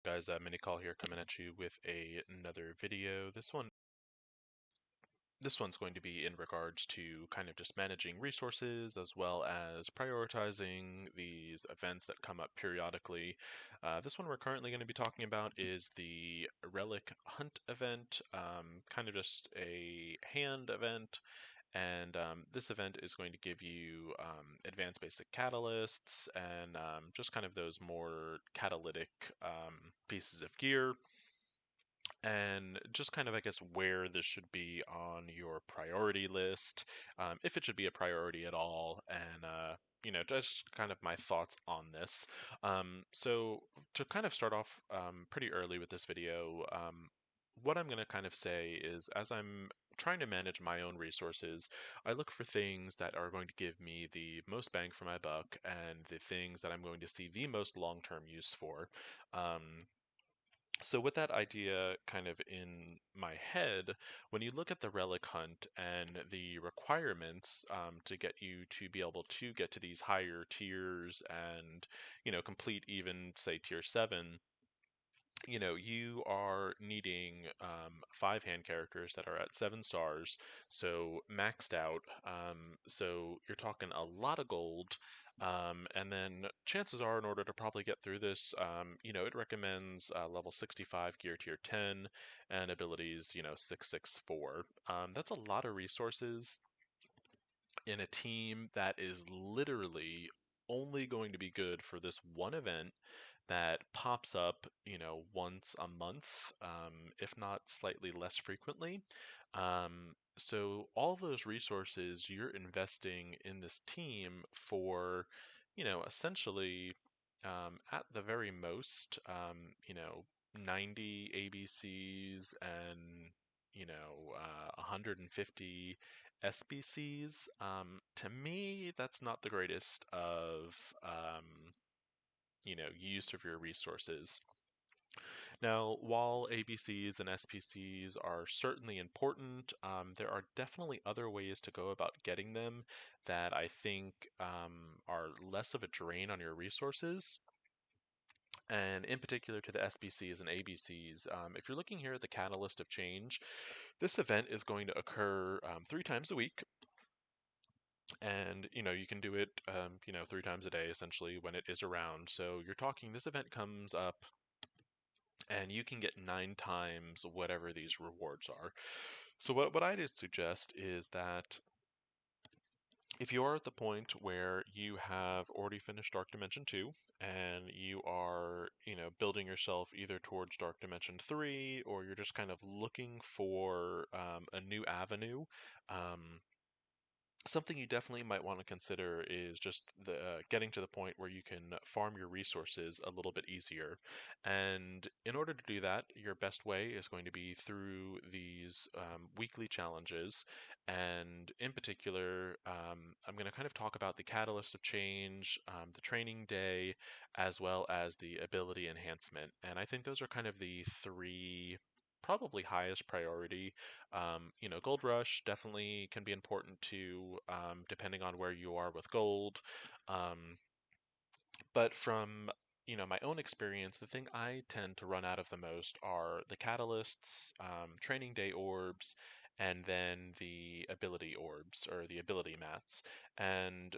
Guys, Mini Call here coming at you with another video. This one's going to be in regards to kind of just managing resources as well as prioritizing these events that come up periodically. This one we're currently going to be talking about is the Relic Hunt event, kind of just a hand event. And this event is going to give you advanced basic catalysts and just kind of those more catalytic pieces of gear, and just kind of, I guess, where this should be on your priority list, if it should be a priority at all, and just kind of my thoughts on this. So to kind of start off pretty early with this video, what I'm going to kind of say is, as I'm trying to manage my own resources, I look for things that are going to give me the most bang for my buck and the things that I'm going to see the most long-term use for. Um, so with that idea kind of in my head, when you look at the relic hunt and the requirements to get you to be able to get to these higher tiers and, complete even say tier 7, you are needing 5 hand characters that are at 7 stars, so maxed out. So you're talking a lot of gold. And then chances are, in order to probably get through this, it recommends level 65 gear tier 10 and abilities, 664. That's a lot of resources in a team that is literally only going to be good for this one event that pops up, once a month, if not slightly less frequently. So all those resources you're investing in this team for, essentially, at the very most, 90 ABCs and, 150 SBCs. To me, that's not the greatest of use of your resources. Now, while ABCs and SPCs are certainly important, there are definitely other ways to go about getting them that I think are less of a drain on your resources. And in particular to the SBCs and ABCs, if you're looking here at the Catalyst of Change, this event is going to occur 3 times a week. And you can do it 3 times a day essentially when it is around. So you're talking, this event comes up and you can get 9 times whatever these rewards are. So what I did suggest is that if you are at the point where you have already finished Dark Dimension 2 and you are, building yourself either towards Dark Dimension 3, or you're just kind of looking for a new avenue, something you definitely might want to consider is just the getting to the point where you can farm your resources a little bit easier. And in order to do that, your best way is going to be through these weekly challenges. And in particular, I'm going to kind of talk about the Catalyst of Change, the Training Day, as well as the Ability Enhancement. And I think those are kind of the three probably highest priority. Gold Rush definitely can be important too, depending on where you are with gold. Um, but from my own experience, the thing I tend to run out of the most are the catalysts, training day orbs, and then the ability orbs or the ability mats. And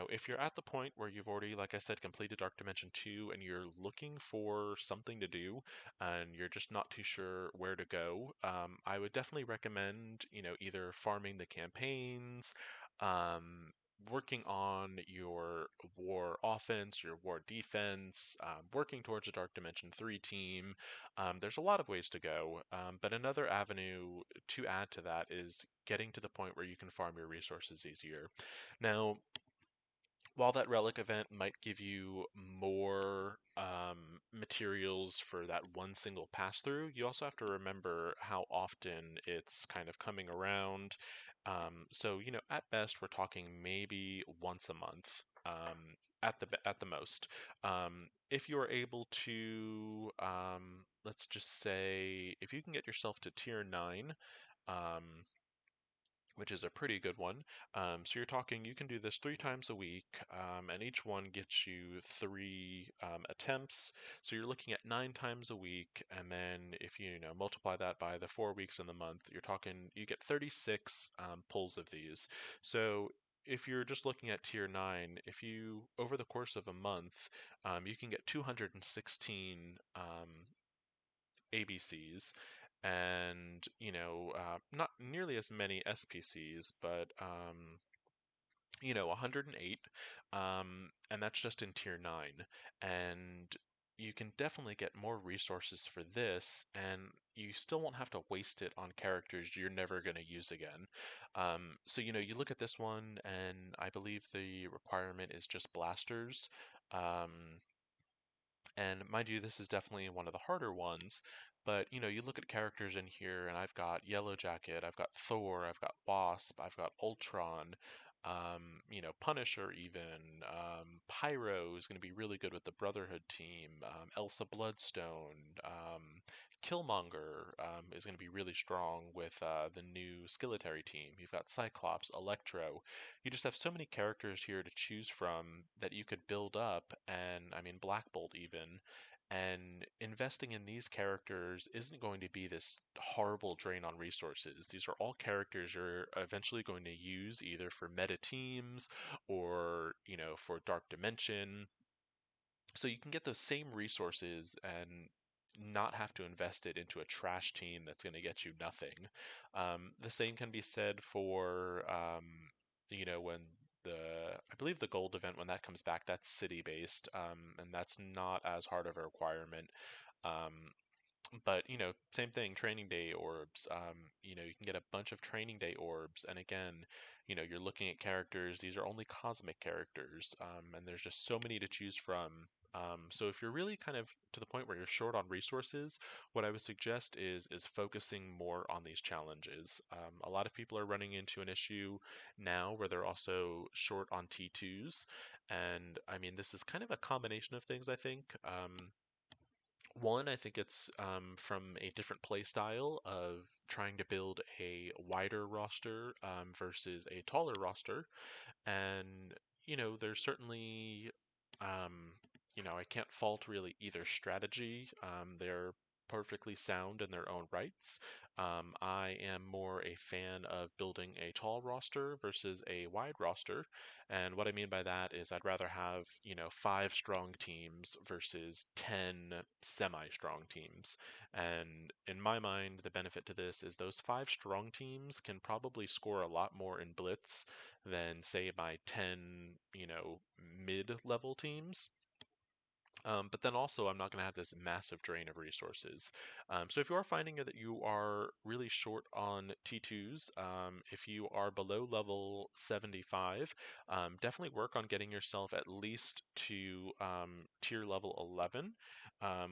if you're at the point where you've already, like I said, completed Dark Dimension 2 and you're looking for something to do and you're just not too sure where to go, I would definitely recommend, either farming the campaigns, um, working on your war offense, your war defense, working towards a Dark Dimension 3 team. There's a lot of ways to go, but another avenue to add to that is getting to the point where you can farm your resources easier. Now, while that relic event might give you more materials for that one single pass through, you also have to remember how often it's kind of coming around. So, at best, we're talking maybe once a month. At the most, if you are able to, let's just say, if you can get yourself to tier 9, um, which is a pretty good one. So you're talking, you can do this 3 times a week, and each one gets you 3 attempts. So you're looking at 9 times a week, and then if you, multiply that by the 4 weeks in the month, you're talking you get 36 pulls of these. So if you're just looking at tier 9, if you over the course of a month, you can get 216 ABCs, and not nearly as many SPCs, but 108, and that's just in tier 9. And you can definitely get more resources for this, and you still won't have to waste it on characters you're never going to use again. So you look at this one, and I believe the requirement is just blasters. Um, and mind you, this is definitely one of the harder ones. But you look at characters in here, and I've got Yellow Jacket, I've got Thor, I've got Wasp, I've got Ultron, Punisher even. Pyro is going to be really good with the Brotherhood team. Elsa Bloodstone, Killmonger is going to be really strong with the new Skilletary team. You've got Cyclops, Electro. You just have so many characters here to choose from that you could build up, and I mean Black Bolt even. And investing in these characters isn't going to be this horrible drain on resources. These are all characters you're eventually going to use either for meta teams or, for Dark Dimension, so you can get those same resources and not have to invest it into a trash team that's going to get you nothing. The same can be said for, when I believe the gold event, when that comes back, that's city based, and that's not as hard of a requirement. Um, but same thing, training day orbs. You can get a bunch of training day orbs, and again, you're looking at characters. These are only cosmic characters, and there's just so many to choose from. So if you're really kind of to the point where you're short on resources, what I would suggest is focusing more on these challenges. A lot of people are running into an issue now where they're also short on T2s, and I mean this is kind of a combination of things. I think. One, I think it's from a different play style of trying to build a wider roster versus a taller roster. And, there's certainly, um, I can't fault really either strategy. They're perfectly sound in their own rights. I am more a fan of building a tall roster versus a wide roster. And what I mean by that is I'd rather have, 5 strong teams versus 10 semi-strong teams. And in my mind, the benefit to this is those 5 strong teams can probably score a lot more in Blitz than, say, my 10, mid-level teams. But then also, I'm not going to have this massive drain of resources. So if you are finding that you are really short on T2s, if you are below level 75, definitely work on getting yourself at least to tier level 11.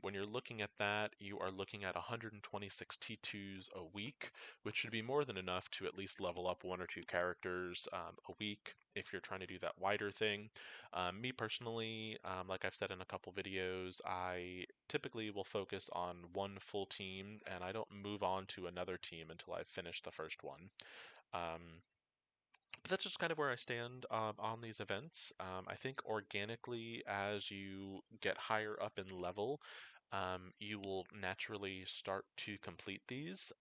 When you're looking at that, you are looking at 126 T2s a week, which should be more than enough to at least level up 1 or 2 characters a week if you're trying to do that wider thing. Me personally, like I've said in a couple videos, I typically will focus on one full team and I don't move on to another team until I've finished the first one. Um, but that's just kind of where I stand on these events. I think organically, as you get higher up in level, you will naturally start to complete these,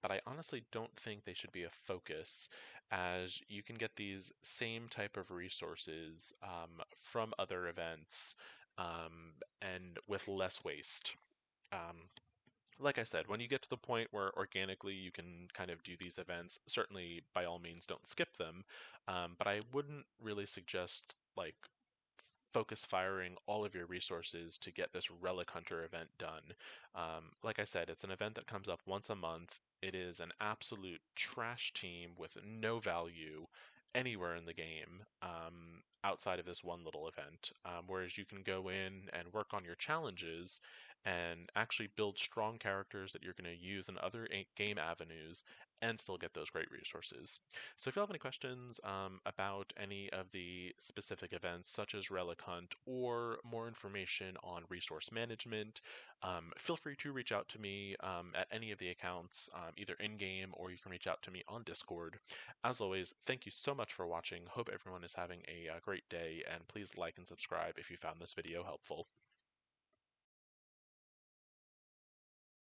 but I honestly don't think they should be a focus, as you can get these same type of resources from other events and with less waste. Um, like I said, when you get to the point where organically you can kind of do these events, certainly by all means don't skip them. But I wouldn't really suggest like focus firing all of your resources to get this Relic Hunter event done. Like I said, it's an event that comes up once a month. It is an absolute trash team with no value anywhere in the game outside of this one little event. Whereas you can go in and work on your challenges and actually build strong characters that you're going to use in other game avenues and still get those great resources. So if you have any questions about any of the specific events, such as Relic Hunt, or more information on resource management, feel free to reach out to me at any of the accounts, either in-game or you can reach out to me on Discord. As always, thank you so much for watching. Hope everyone is having a great day, and please like and subscribe if you found this video helpful.